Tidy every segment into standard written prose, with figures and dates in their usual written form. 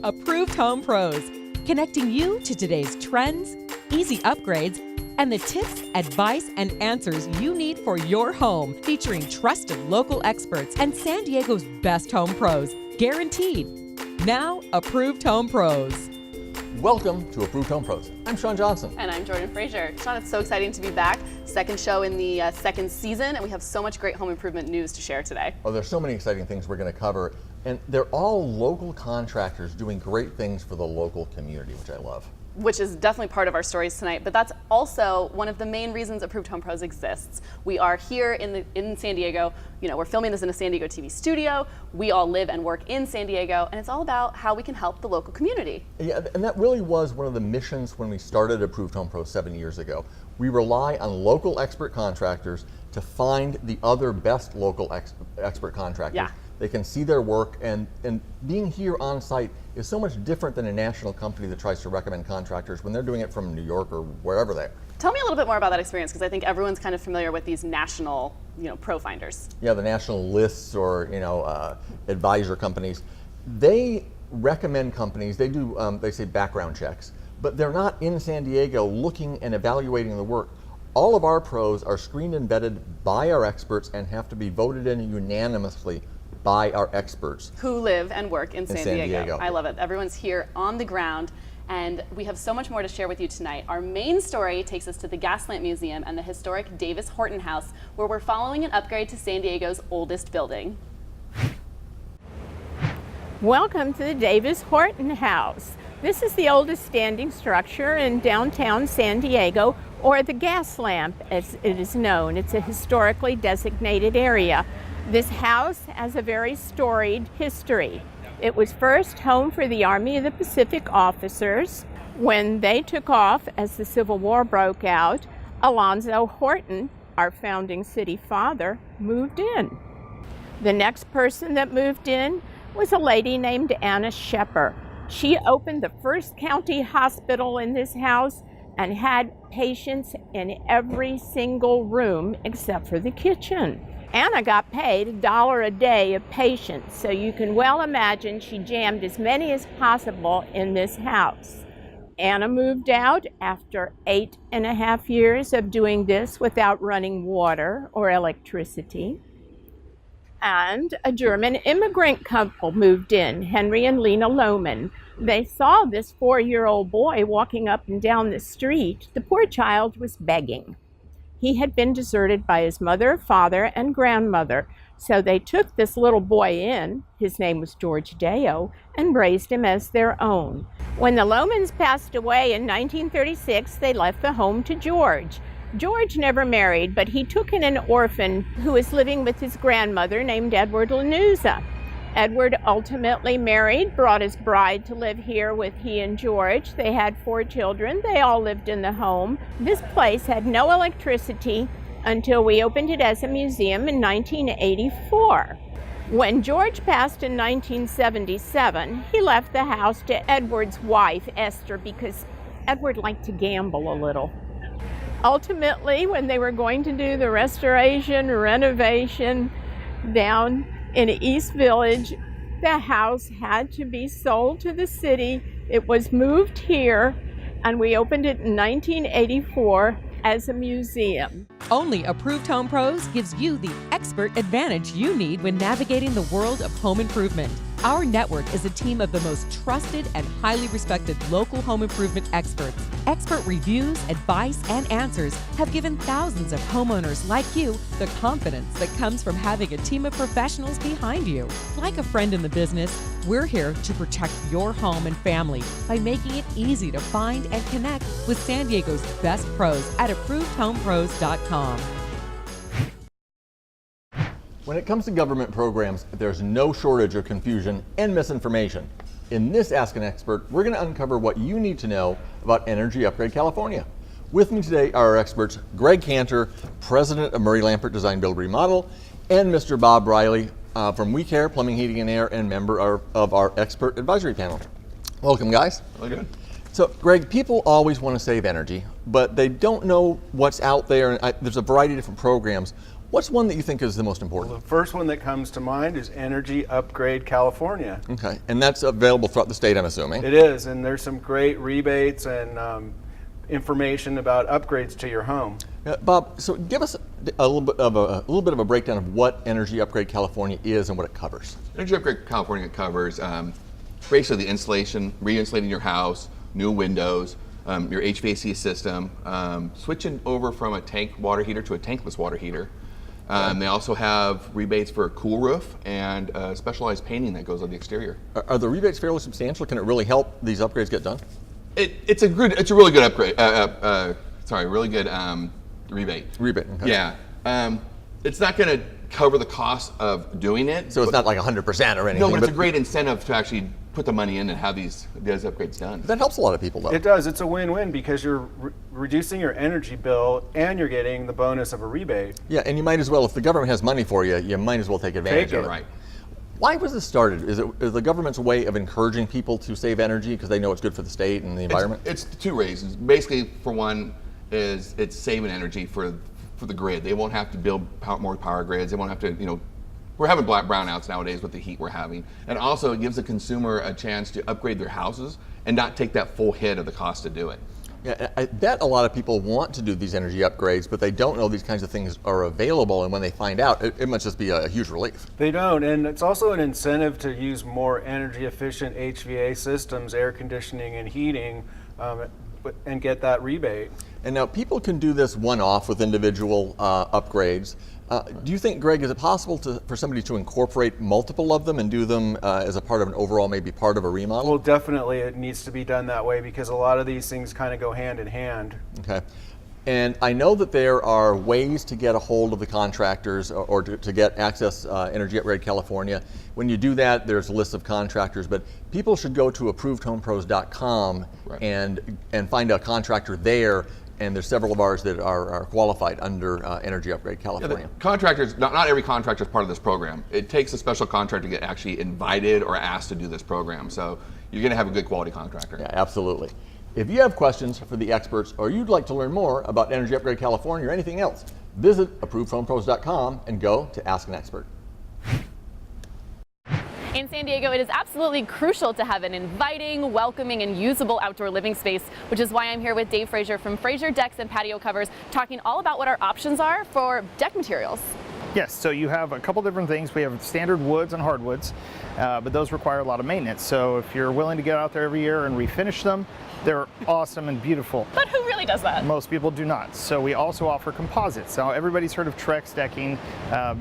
Approved Home Pros, connecting you to today's trends, easy upgrades, and the tips, advice, and answers you need for your home, featuring trusted local experts and San Diego's best home pros, guaranteed. Now, Approved Home Pros. Welcome to Approved Home Pros. I'm Sean Johnson. And I'm Jordan Fraser. Sean, it's so exciting to be back. Second show in the second season, and we have so much great home improvement news to share today. Oh, there's so many exciting things we're going to cover, and they're all local contractors doing great things for the local community, which I love. Which is definitely part of our stories tonight, but that's also one of the main reasons Approved Home Pros exists. We are here in San Diego. You know, we're filming this in a San Diego TV studio. We all live and work in San Diego, and it's all about how we can help the local community. Yeah, and that really was one of the missions when we started Approved Home Pros 7 years ago. We rely on local expert contractors to find the other best local expert contractors. Yeah. They can see their work, and being here on site is so much different than a national company that tries to recommend contractors when they're doing it from New York or wherever they are. Tell me a little bit more about that experience, because I think everyone's kind of familiar with these national, pro finders. Yeah, the national lists or advisor companies. They recommend companies. They do they say background checks, but they're not in San Diego looking and evaluating the work. All of our pros are screened and vetted by our experts and have to be voted in unanimously by our experts Who live and work in San Diego. I love it. Everyone's here on the ground, and we have so much more to share with you tonight. Our main story takes us to the Gaslamp Museum and the historic Davis Horton House, where we're following an upgrade to San Diego's oldest building. Welcome to the Davis Horton House. This is the oldest standing structure in downtown San Diego, or the Gaslamp as it is known. It's a historically designated area. This house has a very storied history. It was first home for the Army of the Pacific officers. When they took off as the Civil War broke out, Alonzo Horton, our founding city father, moved in. The next person that moved in was a lady named Anna Shepper. She opened the first county hospital in this house and had patients in every single room except for the kitchen. Anna got paid $1 a day a patient, so you can well imagine she jammed as many as possible in this house. Anna moved out after 8.5 years of doing this without running water or electricity. And a German immigrant couple moved in, Henry and Lena Lohman. They saw this 4-year-old boy walking up and down the street. The poor child was begging. He had been deserted by his mother, father, and grandmother, so they took this little boy in, his name was George Deo, and raised him as their own. When the Lohmans passed away in 1936, they left the home to George. George never married, but he took in an orphan who was living with his grandmother named Edward Lanuza. Edward ultimately married, brought his bride to live here with he and George. They had 4 children. They all lived in the home. This place had no electricity until we opened it as a museum in 1984. When George passed in 1977, he left the house to Edward's wife, Esther, because Edward liked to gamble a little. Ultimately, when they were going to do the restoration, renovation down in East Village, the house had to be sold to the city. It was moved here, and we opened it in 1984 as a museum. Only Approved Home Pros gives you the expert advantage you need when navigating the world of home improvement. Our network is a team of the most trusted and highly respected local home improvement experts. Expert reviews, advice, and answers have given thousands of homeowners like you the confidence that comes from having a team of professionals behind you. Like a friend in the business, we're here to protect your home and family by making it easy to find and connect with San Diego's best pros at ApprovedHomePros.com. When it comes to government programs, there's no shortage of confusion and misinformation. In this Ask an Expert, we're going to uncover what you need to know about Energy Upgrade California. With me today are our experts, Greg Cantor, President of Murray Lampert Design Build Remodel, and Mr. Bob Riley from We Care Plumbing, Heating and Air, and member of our expert advisory panel. Welcome, guys. Really good. So, Greg, people always want to save energy, but they don't know what's out there. And there's a variety of different programs. What's one that you think is the most important? The first one that comes to mind is Energy Upgrade California. Okay, and that's available throughout the state, I'm assuming. It is, and there's some great rebates and information about upgrades to your home. Bob, so give us a little bit of a breakdown of what Energy Upgrade California is and what it covers. Energy Upgrade California covers basically the installation, re-insulating your house, new windows, your HVAC system, switching over from a tank water heater to a tankless water heater. They also have rebates for a cool roof and specialized painting that goes on the exterior. Are the rebates fairly substantial? Can it really help these upgrades get done? It's a really good upgrade. Really good rebate. Rebate. Okay. Yeah. It's not going to cover the cost of doing it. So it's not like 100% or anything. No, but it's a great incentive to actually put the money in and have these upgrades done. That helps a lot of people, though. It does. It's a win-win because you're reducing your energy bill and you're getting the bonus of a rebate. Yeah, and you might as well, if the government has money for you, you might as well take advantage of it. Right. Why was this started? Is the government's way of encouraging people to save energy because they know it's good for the state and the environment? It's two reasons. Basically, for one, is it's saving energy for the grid. They won't have to build more power grids. They won't have to, we're having black brownouts nowadays with the heat we're having. And also it gives the consumer a chance to upgrade their houses and not take that full hit of the cost to do it. Yeah, I bet a lot of people want to do these energy upgrades, but they don't know these kinds of things are available, and when they find out, it must just be a huge relief. They don't, and it's also an incentive to use more energy efficient HVAC systems, air conditioning and heating, and get that rebate. And now people can do this one-off with individual upgrades. Do you think, Greg, is it possible for somebody to incorporate multiple of them and do them as a part of an overall, maybe part of a remodel? Well, definitely it needs to be done that way because a lot of these things kind of go hand in hand. Okay. And I know that there are ways to get a hold of the contractors or to get access Energy Upgrade California. When you do that, there's a list of contractors, but people should go to ApprovedHomePros.com Right. and find a contractor there. And there's several of ours that are qualified under Energy Upgrade California. Yeah, contractors, not every contractor is part of this program. It takes a special contractor to get actually invited or asked to do this program. So you're going to have a good quality contractor. Yeah, absolutely. If you have questions for the experts or you'd like to learn more about Energy Upgrade California or anything else, visit ApprovedHomePros.com and go to Ask an Expert. In San Diego, it is absolutely crucial to have an inviting, welcoming, and usable outdoor living space, which is why I'm here with Dave Fraser from Fraser Decks and Patio Covers, talking all about what our options are for deck materials. Yes, so you have a couple different things. We have standard woods and hardwoods, but those require a lot of maintenance. So if you're willing to get out there every year and refinish them, they're awesome and beautiful. But who really does that? Most people do not. So we also offer composites. Now everybody's heard of Trex decking.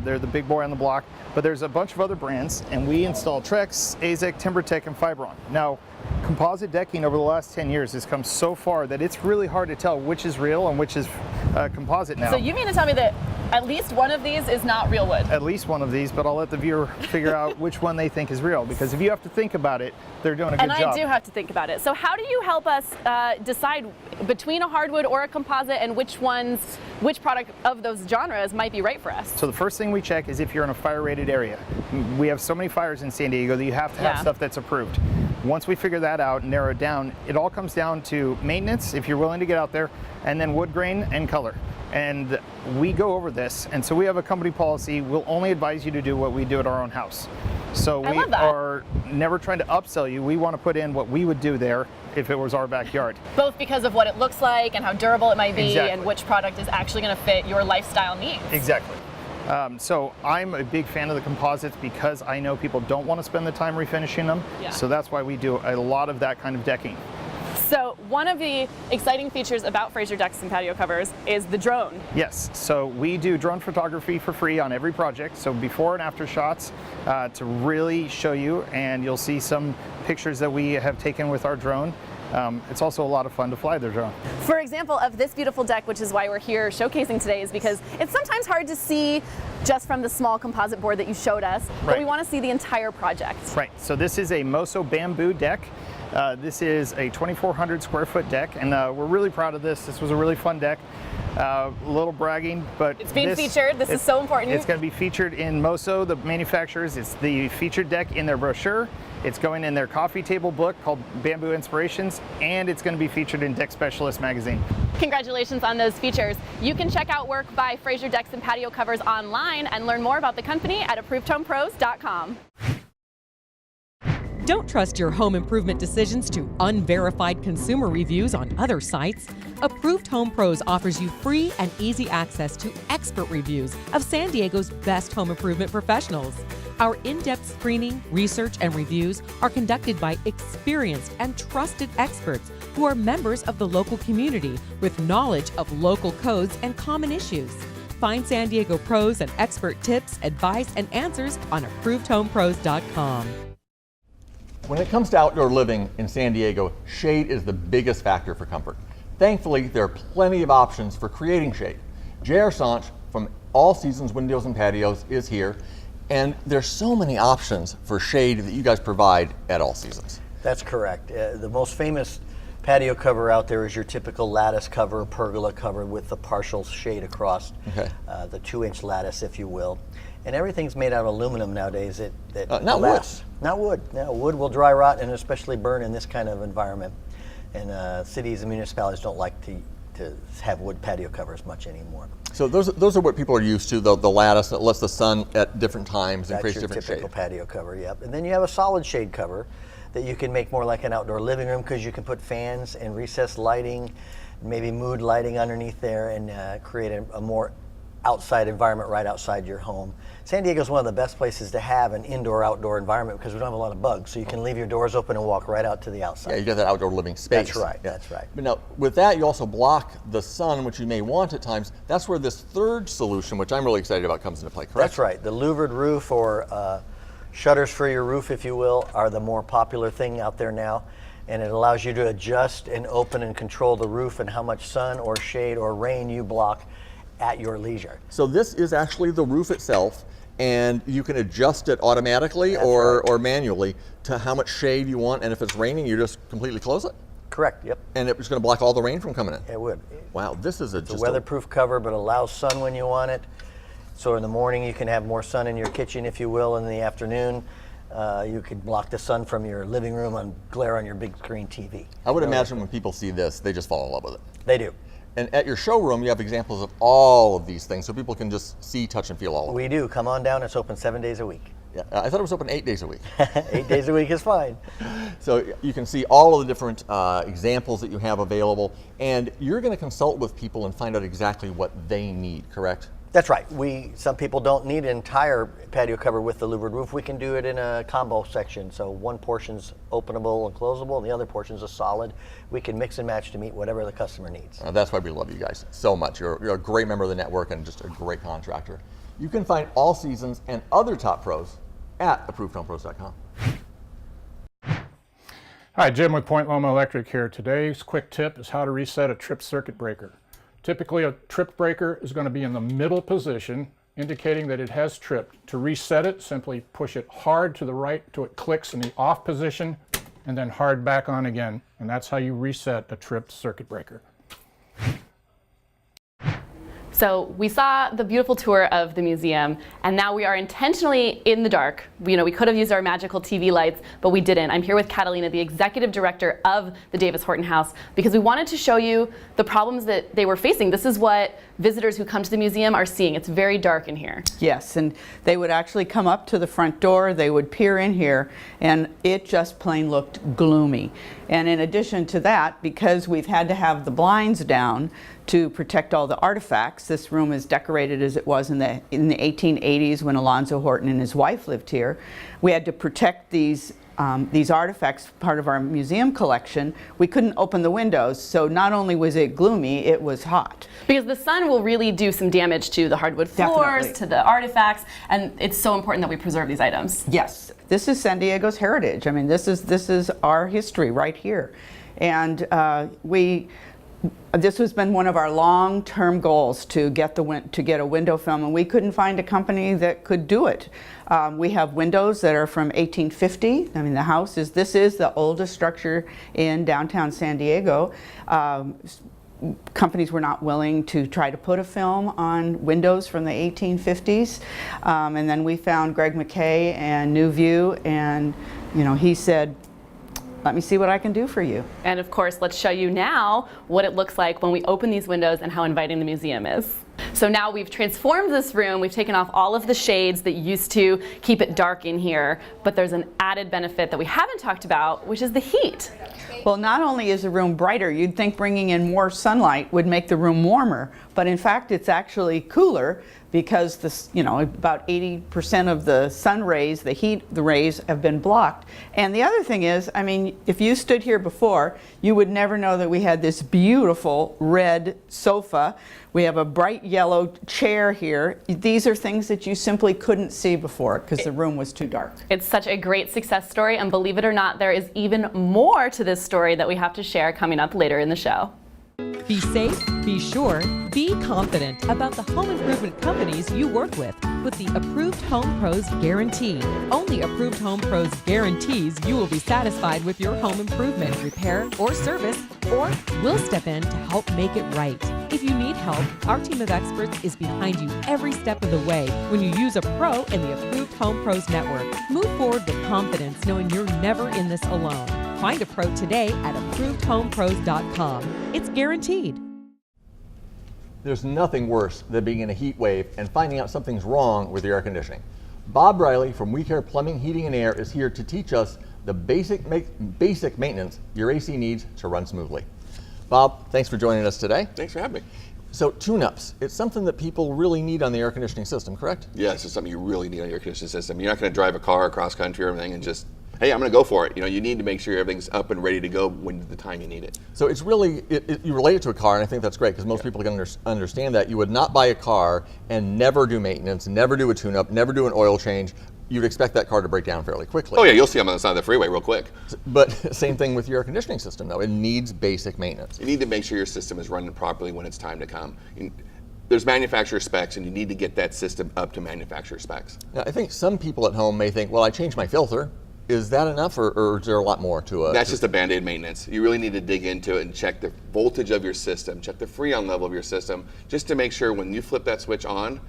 They're the big boy on the block, but there's a bunch of other brands, and we install Trex, Azek, TimberTech, and Fibron. Now, composite decking over the last 10 years has come so far that it's really hard to tell which is real and which is composite now. So you mean to tell me that at least one of these is not real wood? At least one of these, but I'll let the viewer figure out which one they think is real, because if you have to think about it, they're doing a good job. And I do have to think about it. So how do you help us decide between a hardwood or a composite and which product of those genres might be right for us? So the first thing we check is if you're in a fire-rated area. We have so many fires in San Diego that you have to have stuff that's approved. Once we figure that out and narrow it down, it all comes down to maintenance, if you're willing to get out there, and then wood grain and color. And we go over this, and so we have a company policy. We'll only advise you to do what we do at our own house. So we are never trying to upsell you. We want to put in what we would do there if it was our backyard. Both because of what it looks like and how durable it might be, Exactly. and which product is actually going to fit your lifestyle needs. Exactly. So I'm a big fan of the composites because I know people don't want to spend the time refinishing them. Yeah. So that's why we do a lot of that kind of decking. So one of the exciting features about Fraser Decks and Patio Covers is the drone. Yes, so we do drone photography for free on every project. So before and after shots to really show you, and you'll see some pictures that we have taken with our drone. It's also a lot of fun to fly the drone. For example of this beautiful deck, which is why we're here showcasing today, is because it's sometimes hard to see just from the small composite board that you showed us, but Right. we want to see the entire project. Right, so this is a Moso bamboo deck. This is a 2,400 square foot deck, and we're really proud of this. This was a really fun deck. A little bragging, but It's being featured. This is so important. It's going to be featured in Moso, the manufacturers. It's the featured deck in their brochure. It's going in their coffee table book called Bamboo Inspirations, and it's going to be featured in Deck Specialist magazine. Congratulations on those features. You can check out work by Fraser Decks and Patio Covers online and learn more about the company at ApprovedHomePros.com. Don't trust your home improvement decisions to unverified consumer reviews on other sites. Approved Home Pros offers you free and easy access to expert reviews of San Diego's best home improvement professionals. Our in-depth screening, research, and reviews are conducted by experienced and trusted experts who are members of the local community with knowledge of local codes and common issues. Find San Diego pros and expert tips, advice, and answers on ApprovedHomePros.com. When it comes to outdoor living in San Diego, shade is the biggest factor for comfort. Thankfully, there are plenty of options for creating shade. J.R. Sanch from All Seasons Windows and Patios is here, and there's so many options for shade that you guys provide at All Seasons. That's correct. The most famous patio cover out there is your typical lattice cover, pergola cover with the partial shade across, the 2-inch lattice, if you will. And everything's made out of aluminum nowadays. Not wood. Not wood. No, wood will dry rot and especially burn in this kind of environment. And cities and municipalities don't like to have wood patio covers much anymore. So those are what people are used to, the lattice that lets the sun at different times and creates different shade. That's your typical patio cover, yep. And then you have a solid shade cover that you can make more like an outdoor living room because you can put fans and recessed lighting, maybe mood lighting underneath there, and create a more outside environment right outside your home. San Diego is one of the best places to have an indoor-outdoor environment because we don't have a lot of bugs, so you can leave your doors open and walk right out to the outside. Yeah, you got that outdoor living space. That's right, that's right. But now, with that, you also block the sun, which you may want at times. That's where this third solution, which I'm really excited about, comes into play, correct? That's right. The louvered roof, or shutters for your roof, if you will, are the more popular thing out there now. And it allows you to adjust and open and control the roof and how much sun or shade or rain you block at your leisure. So this is actually the roof itself, and you can adjust it automatically or manually to how much shade you want, and if it's raining, you just completely close it? Correct, yep. And it's going to block all the rain from coming in? It would. Wow, this is It's a weatherproof cover, but allows sun when you want it. So in the morning, you can have more sun in your kitchen, if you will. In the afternoon, you can block the sun from your living room and glare on your big screen TV. I would imagine when people see this, they just fall in love with it. They do. And at your showroom, you have examples of all of these things, so people can just see, touch, and feel all of them. We do. Come on down. It's open 7 days a week. Yeah, I thought it was open 8 days a week. 8 days a week is fine. So you can see all of the different examples that you have available, and you're going to consult with people and find out exactly what they need, correct? That's right. Some people don't need an entire patio cover with the louvered roof. We can do it in a combo section. So one portion's openable and closable, and the other portion's a solid. We can mix and match to meet whatever the customer needs. That's why we love you guys so much. You're a great member of the network and just a great contractor. You can find All Seasons and other top pros at ApprovedHomePros.com. Hi, Jim with Point Loma Electric here. Today's quick tip is how to reset a tripped circuit breaker. Typically, a tripped breaker is going to be in the middle position, indicating that it has tripped. To reset it, simply push it hard to the right till it clicks in the off position, and then hard back on again. And that's how you reset a tripped circuit breaker. So we saw the beautiful tour of the museum, and now we are intentionally in the dark. We could have used our magical TV lights, but we didn't. I'm here with Catalina, the executive director of the Davis Horton House, because we wanted to show you the problems that they were facing. This is what visitors who come to the museum are seeing. It's very dark in here. Yes, and they would actually come up to the front door, they would peer in here, and it just plain looked gloomy. And in addition to that, because we've had to have the blinds down to protect all the artifacts, this room is decorated as it was in the 1880s when Alonzo Horton and his wife lived here. We had to protect these artifacts, part of our museum collection. We couldn't open the windows, so not only was it gloomy, it was hot. Because the sun will really do some damage to the hardwood floors, Definitely. to the artifacts, and it's so important that we preserve these items. Yes, this is San Diego's heritage. I mean, this is our history right here, and this has been one of our long-term goals to get a window film, and we couldn't find a company that could do it. We have windows that are from 1850. I mean, this is the oldest structure in downtown San Diego. companies were not willing to try to put a film on windows from the 1850s. And then we found Greg McKay and New View, and he said, let me see what I can do for you. And of course, let's show you now what it looks like when we open these windows and how inviting the museum is. So now we've transformed this room, we've taken off all of the shades that used to keep it dark in here, but there's an added benefit that we haven't talked about, which is the heat. Well, not only is the room brighter, you'd think bringing in more sunlight would make the room warmer, but in fact it's actually cooler because this, about 80% of the sun rays, the rays have been blocked. And the other thing is, if you stood here before, you would never know that we had this beautiful red sofa. We have a bright yellow chair here. These are things that you simply couldn't see before because the room was too dark. It's such a great success story, and believe it or not, there is even more to this story that we have to share coming up later in the show. Be safe, be sure, be confident about the home improvement companies you work with the Approved Home Pros Guarantee. Only Approved Home Pros guarantees you will be satisfied with your home improvement, repair, or service, or we'll step in to help make it right. If you need help, our team of experts is behind you every step of the way when you use a pro in the Approved Home Pros network. Move forward with confidence knowing you're never in this alone. Find a pro today at ApprovedHomePros.com. It's guaranteed. There's nothing worse than being in a heat wave and finding out something's wrong with your air conditioning. Bob Riley from We Care Plumbing, Heating, and Air is here to teach us the basic maintenance your AC needs to run smoothly. Bob, thanks for joining us today. Thanks for having me. So tune-ups, it's something that people really need on the air conditioning system, correct? Yes, it's something you really need on your air conditioning system. You're not going to drive a car across country or everything and just, hey, I'm going to go for it. You need to make sure everything's up and ready to go when the time you need it. So it's really, you relate it to a car, and I think that's great because most people can understand that. You would not buy a car and never do maintenance, never do a tune-up, never do an oil change. You'd expect that car to break down fairly quickly. Oh yeah, you'll see them on the side of the freeway real quick. But same thing with your air conditioning system though. It needs basic maintenance. You need to make sure your system is running properly when it's time to come. There's manufacturer specs and you need to get that system up to manufacturer specs. Now, I think some people at home may think, well, I changed my filter. Is that enough or is there a lot more to it? That's just a Band-Aid maintenance. You really need to dig into it and check the voltage of your system, check the Freon level of your system, just to make sure when you flip that switch on,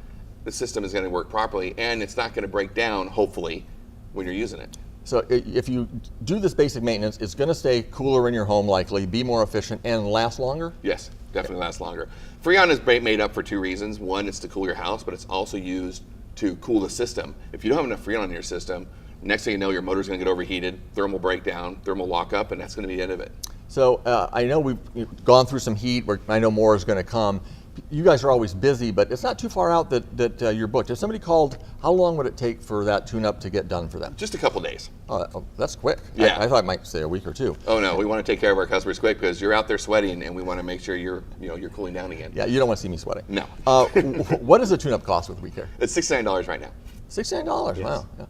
the system is going to work properly and it's not going to break down, hopefully, when you're using it. So if you do this basic maintenance, it's going to stay cooler in your home likely, be more efficient, and last longer? Yes, definitely last longer. Freon is made up for two reasons. One, it's to cool your house, but it's also used to cool the system. If you don't have enough Freon in your system, next thing you know, your motor's going to get overheated, thermal breakdown, thermal lockup, and that's going to be the end of it. So I know we've gone through some heat, I know more is going to come. You guys are always busy, but it's not too far out that you're booked. If somebody called, how long would it take for that tune-up to get done for them? Just a couple days. Oh, that's quick. Yeah. I thought it might say a week or two. Oh no, we want to take care of our customers quick because you're out there sweating, and we want to make sure you're cooling down again. Yeah, you don't want to see me sweating. No. What does a tune-up cost with We Care? It's $69 right now. $69, yes. Wow. Yeah.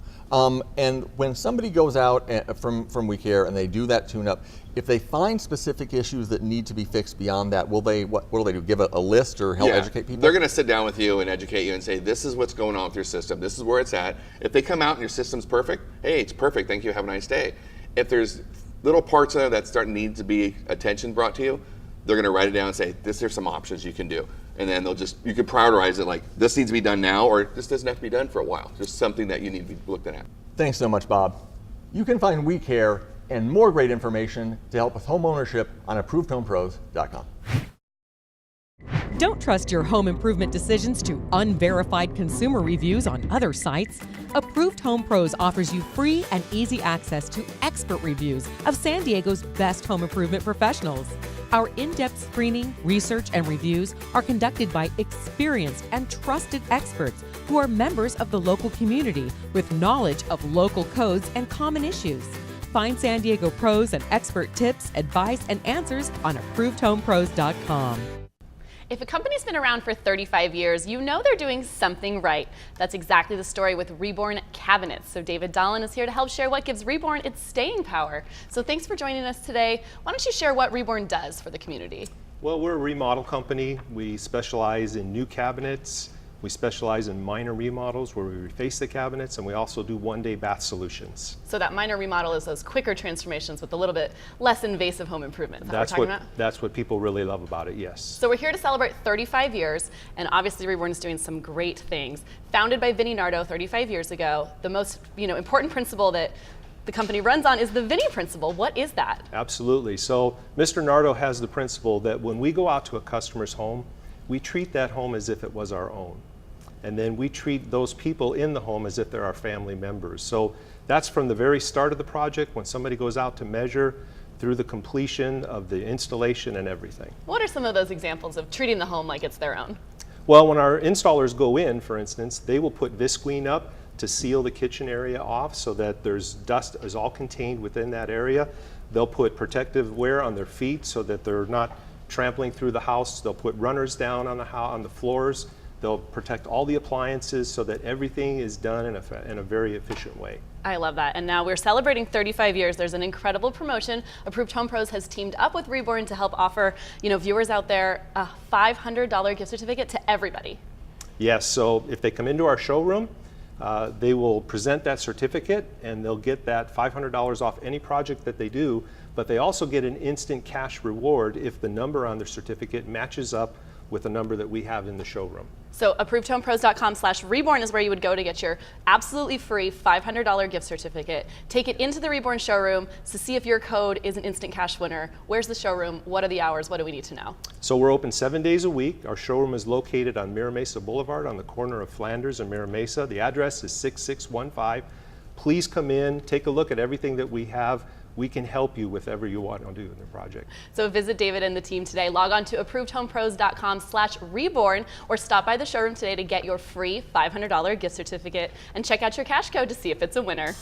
And when somebody goes out from We Care and they do that tune-up, if they find specific issues that need to be fixed beyond that, what will they do? Give a list or help educate people? They're going to sit down with you and educate you and say, this is what's going on with your system. This is where it's at. If they come out and your system's perfect, hey, it's perfect. Thank you. Have a nice day. If there's little parts in there that need to be attention brought to you, they're going to write it down and say, here's some options you can do. And then you can prioritize it like, this needs to be done now, or this doesn't have to be done for a while. Just something that you need to be looking at. Thanks so much, Bob. You can find We Care and more great information to help with home ownership on ApprovedHomePros.com. Don't trust your home improvement decisions to unverified consumer reviews on other sites. Approved Home Pros offers you free and easy access to expert reviews of San Diego's best home improvement professionals. Our in-depth screening, research, and reviews are conducted by experienced and trusted experts who are members of the local community with knowledge of local codes and common issues. Find San Diego pros and expert tips, advice, and answers on ApprovedHomePros.com. If a company's been around for 35 years, you know they're doing something right. That's exactly the story with Reborn Cabinets. So David Dolan is here to help share what gives Reborn its staying power. So thanks for joining us today. Why don't you share what Reborn does for the community? Well, we're a remodel company. We specialize in new cabinets, We specialize in minor remodels where we reface the cabinets, and we also do one-day bath solutions. So that minor remodel is those quicker transformations with a little bit less invasive home improvement. Is that what we're talking about? That's what people really love about it, yes. So we're here to celebrate 35 years, and obviously Reborn is doing some great things. Founded by Vinnie Nardo 35 years ago, the most important principle that the company runs on is the Vinnie principle. What is that? Absolutely. So Mr. Nardo has the principle that when we go out to a customer's home, we treat that home as if it was our own. And then we treat those people in the home as if they're our family members. So that's from the very start of the project, when somebody goes out to measure, through the completion of the installation and everything. What are some of those examples of treating the home like it's their own? Well, when our installers go in, for instance, they will put visqueen up to seal the kitchen area off so that there's dust is all contained within that area. They'll put protective wear on their feet so that they're not trampling through the house. They'll put runners down on the floors. They'll protect all the appliances so that everything is done in a very efficient way. I love that. And now we're celebrating 35 years. There's an incredible promotion. Approved Home Pros has teamed up with Reborn to help offer, viewers out there a $500 gift certificate to everybody. Yes, so if they come into our showroom, they will present that certificate and they'll get that $500 off any project that they do, but they also get an instant cash reward if the number on their certificate matches up with the number that we have in the showroom. So approvedhomepros.com/reborn is where you would go to get your absolutely free $500 gift certificate. Take it into the Reborn showroom to see if your code is an instant cash winner. Where's the showroom? What are the hours? What do we need to know? So we're open 7 days a week. Our showroom is located on Mira Mesa Boulevard on the corner of Flanders and Mira Mesa. The address is 6615. Please come in, take a look at everything that we have. We can help you with whatever you want to do in the project. So visit David and the team today. Log on to approvedhomepros.com/reborn or stop by the showroom today to get your free $500 gift certificate and check out your cash code to see if it's a winner.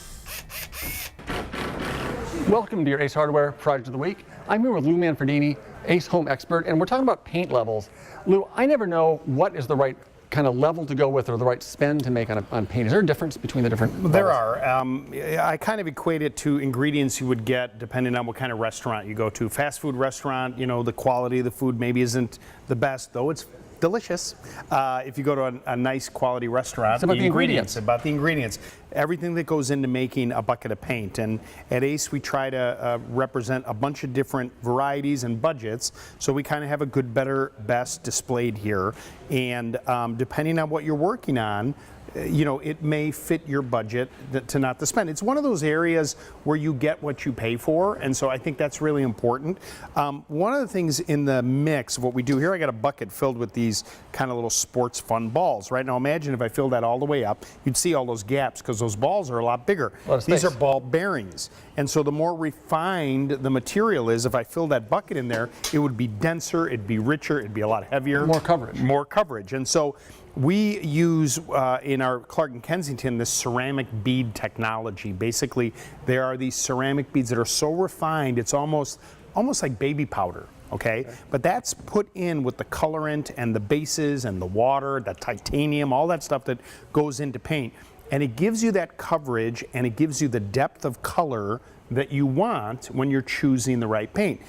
Welcome to your Ace Hardware Project of the Week. I'm here with Lou Manfredini, Ace Home Expert, and we're talking about paint levels. Lou, I never know what is the right kind of level to go with or the right spend to make on paint. Is there a difference between the different levels? There are. I kind of equate it to ingredients you would get depending on what kind of restaurant you go to. Fast food restaurant, the quality of the food maybe isn't the best, though it's delicious. If you go to a nice quality restaurant, it's about the ingredients. About the ingredients. Everything that goes into making a bucket of paint. And at Ace, we try to represent a bunch of different varieties and budgets. So we kind of have a good, better, best displayed here. And depending on what you're working on, it may fit your budget to not to spend. It's one of those areas where you get what you pay for, and so I think that's really important. One of the things in the mix of what we do here, I got a bucket filled with these kind of little sports fun balls. Right now, imagine if I filled that all the way up, you'd see all those gaps because those balls are a lot bigger. These are ball bearings, and so the more refined the material is, if I fill that bucket in there, it would be denser, it'd be richer, it'd be a lot heavier. More coverage. More coverage, and so we use in our Clark and Kensington this ceramic bead technology. Basically, there are these ceramic beads that are so refined, it's almost like baby powder, okay? But that's put in with the colorant and the bases and the water, the titanium, all that stuff that goes into paint. And it gives you that coverage and it gives you the depth of color that you want when you're choosing the right paint.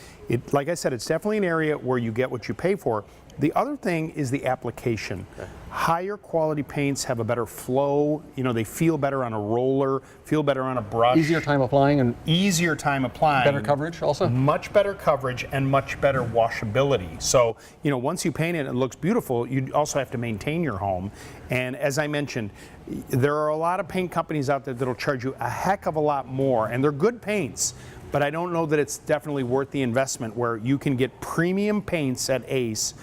Like I said, it's definitely an area where you get what you pay for. The other thing is the application. Okay. Higher quality paints have a better flow. They feel better on a roller, feel better on a brush. Easier time applying and easier time applying. Better coverage also? Much better coverage and much better washability. So, once you paint it and it looks beautiful, you also have to maintain your home. And as I mentioned, there are a lot of paint companies out there that'll charge you a heck of a lot more, and they're good paints. But I don't know that it's definitely worth the investment where you can get premium paints at Ace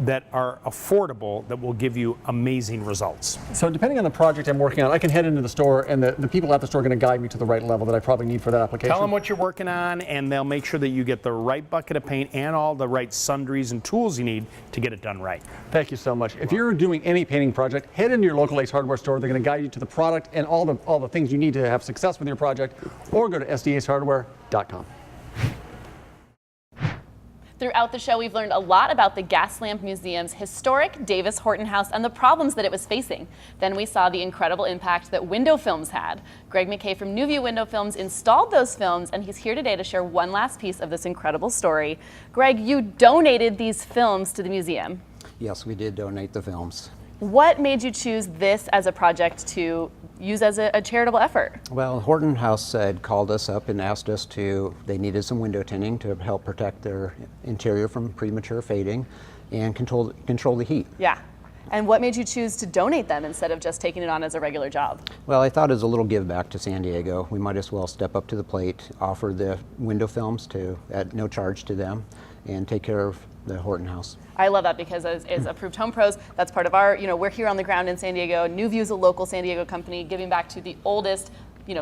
that are affordable, that will give you amazing results. So depending on the project I'm working on, I can head into the store and the people at the store are going to guide me to the right level that I probably need for that application. Tell them what you're working on and they'll make sure that you get the right bucket of paint and all the right sundries and tools you need to get it done right. Thank you so much. If you're doing any painting project, head into your local Ace Hardware store. They're going to guide you to the product and all the things you need to have success with your project, or go to sdacehardware.com. Throughout the show, we've learned a lot about the Gaslamp Museum's historic Davis Horton house and the problems that it was facing. Then we saw the incredible impact that window films had. Greg McKay from New View Window Films installed those films, and he's here today to share one last piece of this incredible story. Greg, you donated these films to the museum. Yes, we did donate the films. What made you choose this as a project to use as a charitable effort? Well, Horton House had called us up and asked us they needed some window tinting to help protect their interior from premature fading and control the heat. Yeah. And what made you choose to donate them instead of just taking it on as a regular job? Well, I thought as a little give back to San Diego, we might as well step up to the plate, offer the window films at no charge to them, and take care of the Horton House. I love that because as Approved Home Pros, that's part of our, we're here on the ground in San Diego. New View's a local San Diego company giving back to the oldest,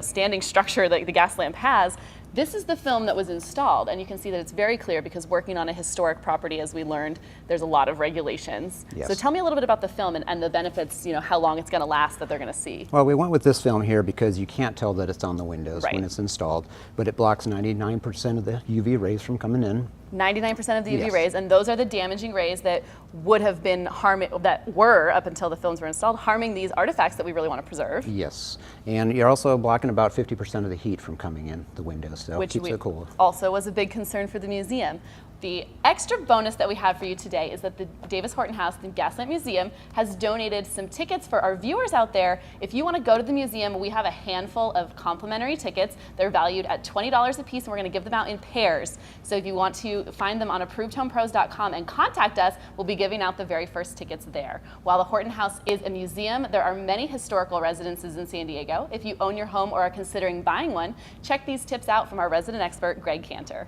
standing structure that the Gaslamp has. This is the film that was installed, and you can see that it's very clear because working on a historic property, as we learned, there's a lot of regulations. Yes. So tell me a little bit about the film and the benefits, how long it's going to last that they're going to see. Well, we went with this film here because you can't tell that it's on the windows when it's installed, but it blocks 99% of the UV rays from coming in. 99% of the UV Yes. rays, and those are the damaging rays that would have been that were, up until the films were installed, harming these artifacts that we really want to preserve. Yes, and you're also blocking about 50% of the heat from coming in the windows, so it keeps it cool. Also was a big concern for the museum. The extra bonus that we have for you today is that the Davis Horton House, the Gaslamp Museum, has donated some tickets for our viewers out there. If you want to go to the museum, we have a handful of complimentary tickets. They're valued at $20 a piece, and we're going to give them out in pairs. So if you want to find them on ApprovedHomePros.com and contact us, we'll be giving out the very first tickets there. While the Horton House is a museum, there are many historical residences in San Diego. If you own your home or are considering buying one, check these tips out from our resident expert, Greg Cantor.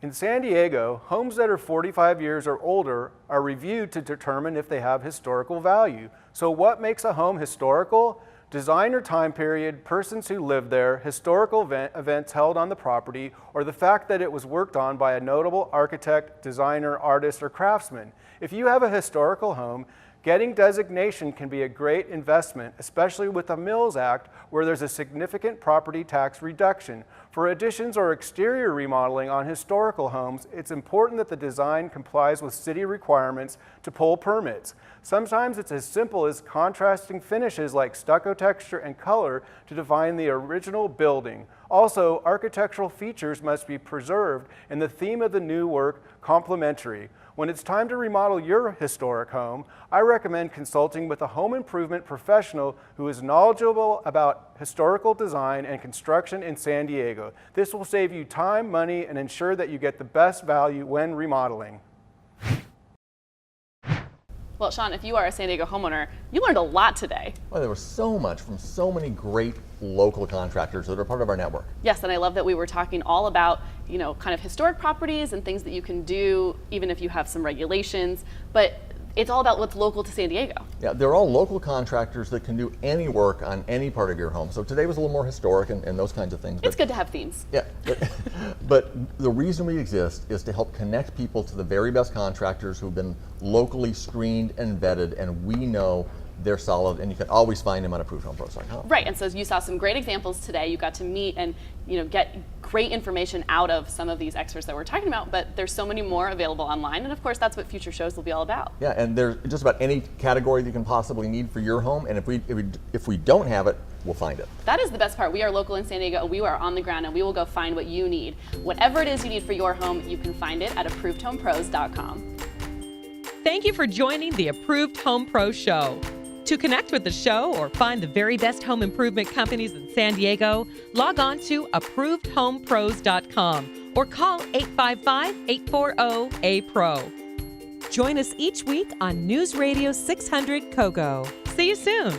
In San Diego, homes that are 45 years or older are reviewed to determine if they have historical value. So what makes a home historical? Design or time period, persons who live there, historical events held on the property, or the fact that it was worked on by a notable architect, designer, artist, or craftsman. If you have a historical home, getting designation can be a great investment, especially with the Mills Act, where there's a significant property tax reduction. For additions or exterior remodeling on historical homes, it's important that the design complies with city requirements to pull permits. Sometimes it's as simple as contrasting finishes like stucco texture and color to define the original building. Also, architectural features must be preserved and the theme of the new work complementary. When it's time to remodel your historic home, I recommend consulting with a home improvement professional who is knowledgeable about historical design and construction in San Diego. This will save you time, money, and ensure that you get the best value when remodeling. Well, Sean, if you are a San Diego homeowner, you learned a lot today. Well, there was so much from so many great local contractors that are part of our network. Yes, and I love that we were talking all about, kind of historic properties and things that you can do, even if you have some regulations, but it's all about what's local to San Diego. Yeah, they're all local contractors that can do any work on any part of your home. So today was a little more historic and those kinds of things. It's good to have themes. Yeah, but the reason we exist is to help connect people to the very best contractors who've been locally screened and vetted, and we know they're solid, and you can always find them on ApprovedHomePros.com. Right, and so you saw some great examples today. You got to meet and get great information out of some of these experts that we're talking about, but there's so many more available online, and of course that's what future shows will be all about. Yeah, and there's just about any category that you can possibly need for your home, and if we don't have it, we'll find it. That is the best part. We are local in San Diego, and we are on the ground, and we will go find what you need. Whatever it is you need for your home, you can find it at ApprovedHomePros.com. Thank you for joining the Approved Home Pro Show. To connect with the show or find the very best home improvement companies in San Diego, log on to ApprovedHomePros.com or call 855-840-APRO. Join us each week on News Radio 600 KOGO. See you soon.